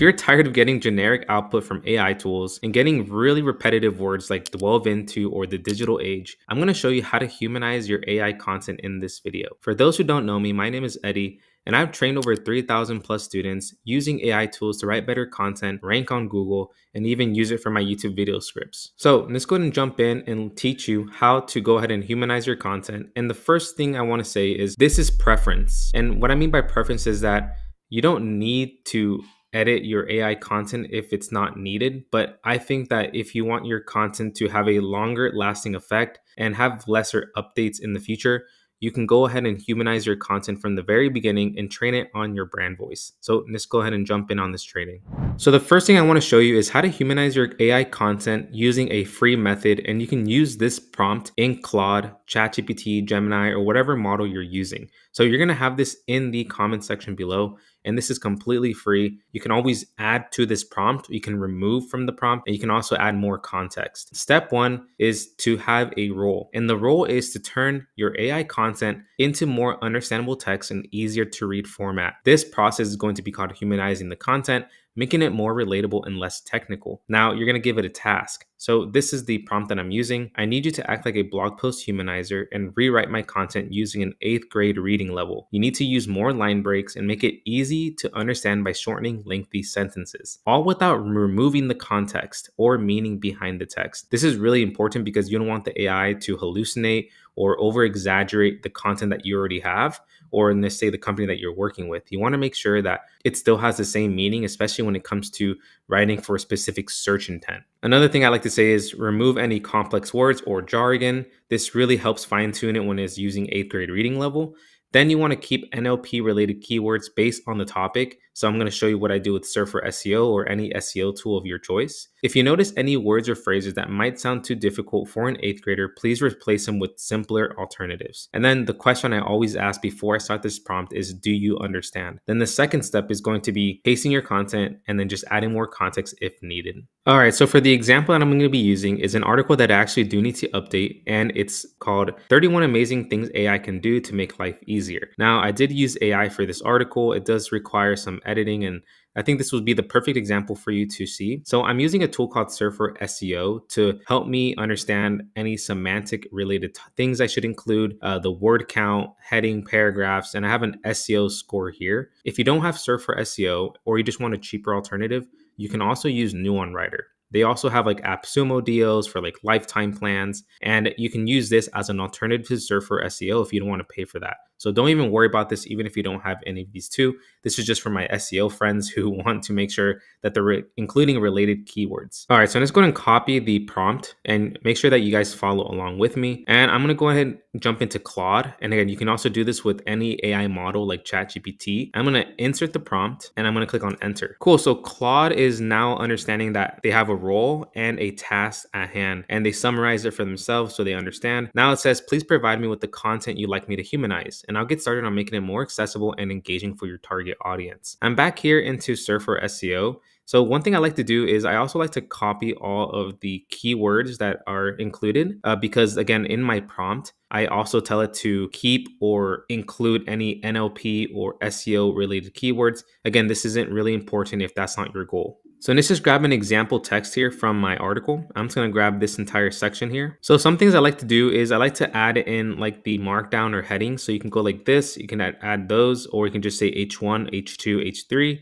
you're tired of getting generic output from AI tools and getting really repetitive words like delve into or the digital age, I'm going to show you how to humanize your AI content in this video. For those who don't know me, my name is Eddie, and I've trained over 3,000 plus students using AI tools to write better content, rank on Google, and even use it for my YouTube video scripts. So let's go ahead and jump in and teach you how to go ahead and humanize your content. And the first thing I want to say is this is preference. And what I mean by preference is that you don't need to edit your AI content if it's not needed. But I think that if you want your content to have a longer lasting effect and have lesser updates in the future, you can go ahead and humanize your content from the very beginning and train it on your brand voice. So let's go ahead and jump in on this training. So the first thing I want to show you is how to humanize your AI content using a free method. And you can use this prompt in Claude, ChatGPT, Gemini, or whatever model you're using. So you're going to have this in the comment section below. And this is completely free. You can always add to this prompt. You can remove from the prompt, and you can also add more context. Step one is to have a role. And the role is to turn your AI content into more understandable text and easier to read format. This process is going to be called humanizing the content, making it more relatable and less technical. Now you're going to give it a task. So this is the prompt that I'm using. I need you to act like a blog post humanizer and rewrite my content using an 8th grade reading level. You need to use more line breaks and make it easy to understand by shortening lengthy sentences, all without removing the context or meaning behind the text. This is really important because you don't want the AI to hallucinate or over exaggerate the content that you already have, or in this, say, the company that you're working with. You want to make sure that it still has the same meaning, especially when it comes to writing for a specific search intent. Another thing I like to say is remove any complex words or jargon. This really helps fine tune it when it's using 8th grade reading level. Then you want to keep NLP related keywords based on the topic. So I'm going to show you what I do with Surfer SEO or any SEO tool of your choice. If you notice any words or phrases that might sound too difficult for an 8th grader, please replace them with simpler alternatives. And then the question I always ask before I start this prompt is, do you understand? Then the second step is going to be pasting your content and then just adding more context if needed. All right, so for the example that I'm going to be using is an article that I actually do need to update, and it's called 31 Amazing Things AI Can Do to Make Life Easier. Now, I did use AI for this article. It does require some editing, and I think this would be the perfect example for you to see. So I'm using a tool called Surfer SEO to help me understand any semantic related things I should include, the word count, heading, paragraphs, and I have an SEO score here. If you don't have Surfer SEO or you just want a cheaper alternative, you can also use Nuon Writer. They also have like AppSumo deals for like lifetime plans, and you can use this as an alternative to Surfer SEO if you don't want to pay for that. So don't even worry about this, even if you don't have any of these two. This is just for my SEO friends who want to make sure that they're including related keywords. All right, so I'm just going to copy the prompt and make sure that you guys follow along with me. And I'm going to go ahead and jump into Claude. And again, you can also do this with any AI model like ChatGPT. I'm going to insert the prompt and I'm going to click on enter. Cool, so Claude is now understanding that they have a role and a task at hand, and they summarize it for themselves so they understand. Now it says, please provide me with the content you'd like me to humanize. And I'll get started on making it more accessible and engaging for your target audience. I'm back here into Surfer SEO. So one thing I like to do is I also like to copy all of the keywords that are included because again, in my prompt, I also tell it to keep or include any NLP or SEO related keywords. Again, this isn't really important if that's not your goal. So let's just grab an example text here from my article. I'm just going to grab this entire section here. So some things I like to do is I like to add in like the markdown or heading. So you can go like this, you can add those, or you can just say H1, H2, H3.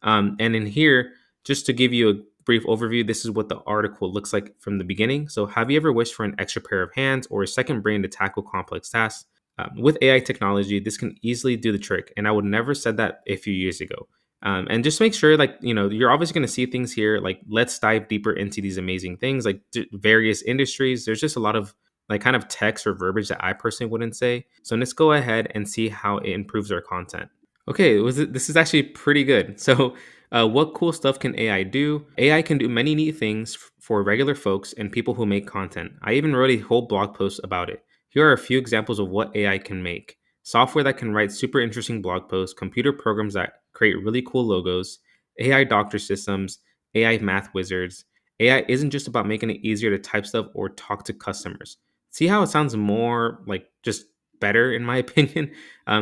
And in here, just to give you a brief overview, this is what the article looks like from the beginning. So have you ever wished for an extra pair of hands or a second brain to tackle complex tasks? With AI technology, this can easily do the trick. And I would never said that a few years ago. And just make sure, like, you know, you're obviously going to see things here. Like, let's dive deeper into these amazing things, like various industries. There's just a lot of like kind of text or verbiage that I personally wouldn't say. So let's go ahead and see how it improves our content. Okay, this is actually pretty good. So what cool stuff can AI do? AI can do many neat things for regular folks and people who make content. I even wrote a whole blog post about it. Here are a few examples of what AI can make. Software that can write super interesting blog posts, computer programs that create really cool logos, AI doctor systems, AI math wizards. AI isn't just about making it easier to type stuff or talk to customers. See how it sounds more like just better in my opinion.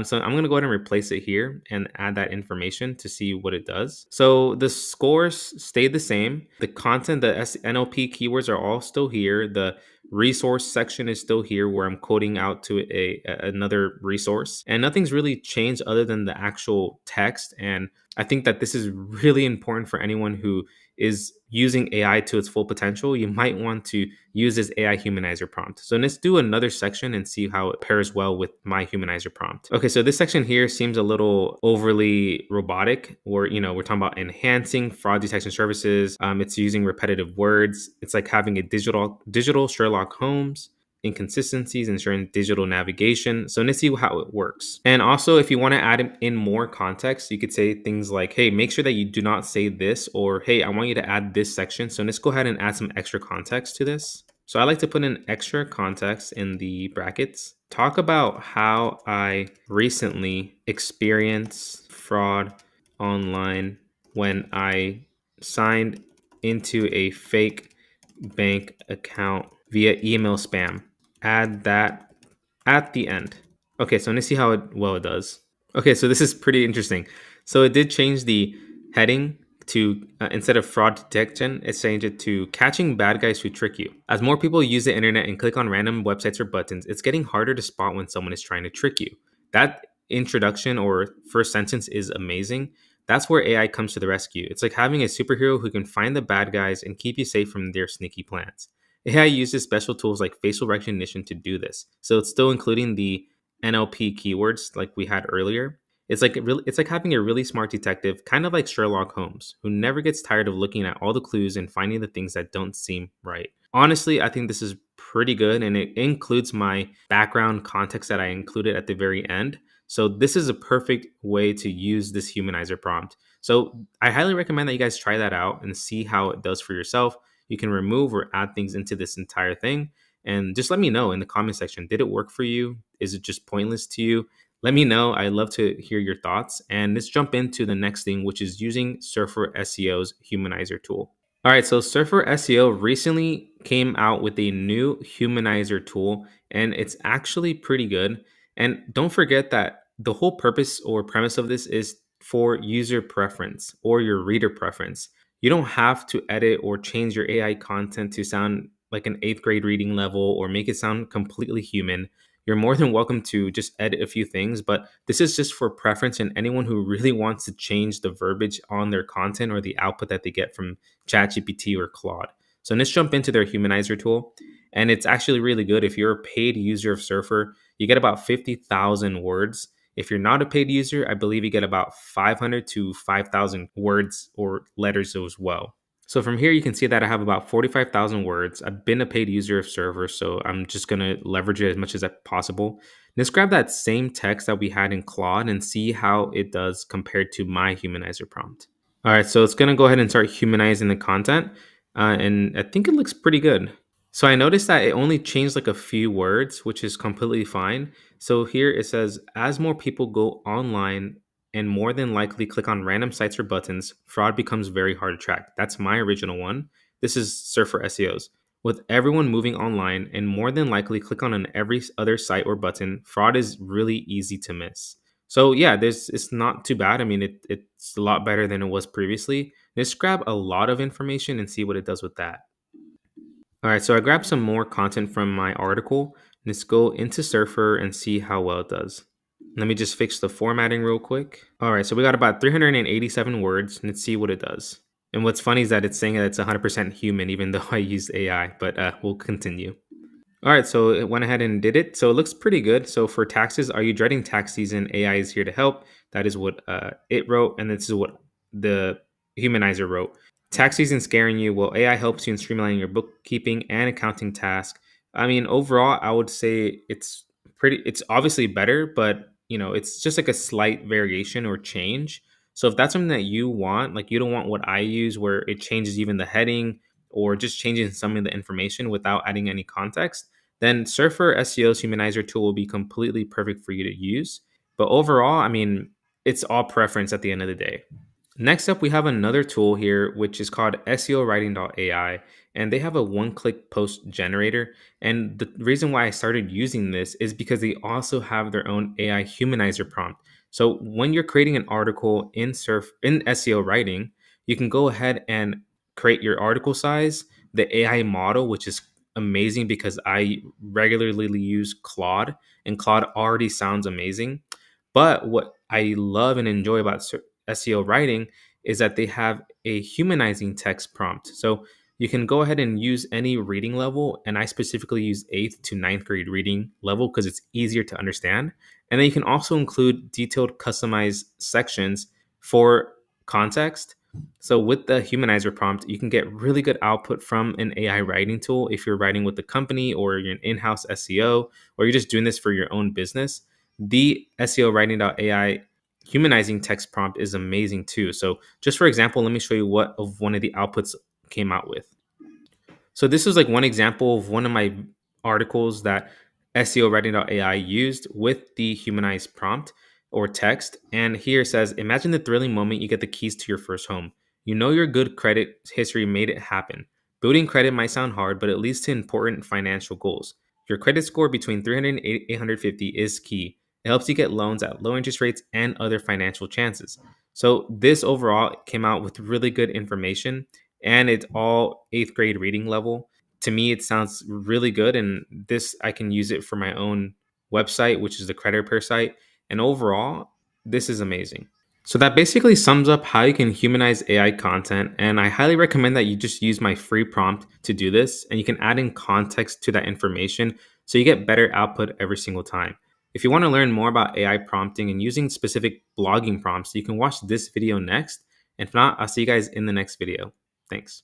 So I'm gonna go ahead and replace it here and add that information to see what it does. So the scores stayed the same. The content, the NLP keywords are all still here. The resource section is still here where I'm coding out to another resource, and nothing's really changed other than the actual text. And I think that this is really important for anyone who is using AI to its full potential. You might want to use this AI humanizer prompt. So let's do another section and see how it pairs well with my humanizer prompt. Okay, so this section here seems a little overly robotic, or we're talking about enhancing fraud detection services. It's using repetitive words. It's like having a digital Sherlock Holmes, inconsistencies, ensuring digital navigation. So let's see how it works. And also, if you want to add in more context, you could say things like, hey, make sure that you do not say this, or hey, I want you to add this section. So let's go ahead and add some extra context to this. So I like to put in extra context in the brackets. Talk about how I recently experienced fraud online when I signed into a fake bank account via email spam. Add that at the end. Okay, so let's see how it does. Okay, so this is pretty interesting. So it did change the heading to instead of fraud detection, it's changed it to catching bad guys who trick you. As more people use the internet and click on random websites or buttons, it's getting harder to spot when someone is trying to trick you. That introduction or first sentence is amazing. That's where AI comes to the rescue. It's like having a superhero who can find the bad guys and keep you safe from their sneaky plans. AI uses special tools like facial recognition to do this. So it's still including the NLP keywords like we had earlier. It's like having a really smart detective, kind of like Sherlock Holmes, who never gets tired of looking at all the clues and finding the things that don't seem right. Honestly, I think this is pretty good, and it includes my background context that I included at the very end. So this is a perfect way to use this humanizer prompt. So I highly recommend that you guys try that out and see how it does for yourself. You can remove or add things into this entire thing. And just let me know in the comment section, did it work for you? Is it just pointless to you? Let me know. I'd love to hear your thoughts. And let's jump into the next thing, which is using Surfer SEO's Humanizer tool. All right, so Surfer SEO recently came out with a new Humanizer tool, and it's actually pretty good. And don't forget that the whole purpose or premise of this is for user preference or your reader preference. You don't have to edit or change your AI content to sound like an eighth grade reading level or make it sound completely human. You're more than welcome to just edit a few things, but this is just for preference and anyone who really wants to change the verbiage on their content or the output that they get from ChatGPT or Claude. So let's jump into their Humanizer tool. And it's actually really good. If you're a paid user of Surfer, you get about 50,000 words. If you're not a paid user, I believe you get about 500 to 5,000 words or letters as well. So from here, you can see that I have about 45,000 words. I've been a paid user of Server, so I'm just going to leverage it as much as possible. Let's grab that same text that we had in Claude and see how it does compared to my Humanizer prompt. All right, so it's going to go ahead and start humanizing the content, and I think it looks pretty good. So I noticed that it only changed like a few words, which is completely fine. So here it says, as more people go online and more than likely click on random sites or buttons, fraud becomes very hard to track. That's my original one. This is Surfer SEOs. With everyone moving online and more than likely click on every other site or button, fraud is really easy to miss. So yeah, it's not too bad. I mean, it's a lot better than it was previously. Let's grab a lot of information and see what it does with that. All right, so I grabbed some more content from my article. Let's go into Surfer and see how well it does. Let me just fix the formatting real quick. All right, so we got about 387 words. Let's see what it does. And what's funny is that it's saying that it's 100% human, even though I used AI, but we'll continue. All right, so it went ahead and did it. So it looks pretty good. So for taxes, are you dreading tax season? AI is here to help. That is what it wrote, and this is what the Humanizer wrote. Tax season scaring you? Well, AI helps you in streamlining your bookkeeping and accounting task. I mean, overall, I would say it's obviously better, but it's just like a slight variation or change. So if that's something that you want, like you don't want what I use where it changes even the heading or just changing some of the information without adding any context, then Surfer SEO's Humanizer tool will be completely perfect for you to use. But overall, I mean, it's all preference at the end of the day. Next up, we have another tool here, which is called SEOwriting.ai. and they have a one-click post generator. And the reason why I started using this is because they also have their own AI humanizer prompt. So when you're creating an article in SEO writing, you can go ahead and create your article size, the AI model, which is amazing because I regularly use Claude, and Claude already sounds amazing. But what I love and enjoy about SEO writing is that they have a humanizing text prompt. So you can go ahead and use any reading level, and I specifically use 8th to ninth grade reading level because it's easier to understand. And then you can also include detailed customized sections for context. So with the humanizer prompt, you can get really good output from an AI writing tool if you're writing with the company or you're an in-house SEO or you're just doing this for your own business. The SEO writing.ai humanizing text prompt is amazing too. So just for example, let me show you what of one of the outputs came out with. So this is like one example of one of my articles that SEO writing.ai used with the humanized prompt or text. And here it says, imagine the thrilling moment you get the keys to your first home. You know your good credit history made it happen. Building credit might sound hard, but it leads to important financial goals. Your credit score between 300 and 850 is key. It helps you get loans at low interest rates and other financial chances. So this overall came out with really good information, and it's all 8th grade reading level. To me, it sounds really good, and this I can use it for my own website, which is the credit repair site. And overall, this is amazing. So that basically sums up how you can humanize AI content, and I highly recommend that you just use my free prompt to do this, and you can add in context to that information so you get better output every single time. If you want to learn more about AI prompting and using specific blogging prompts, you can watch this video next. And if not, I'll see you guys in the next video. Thanks.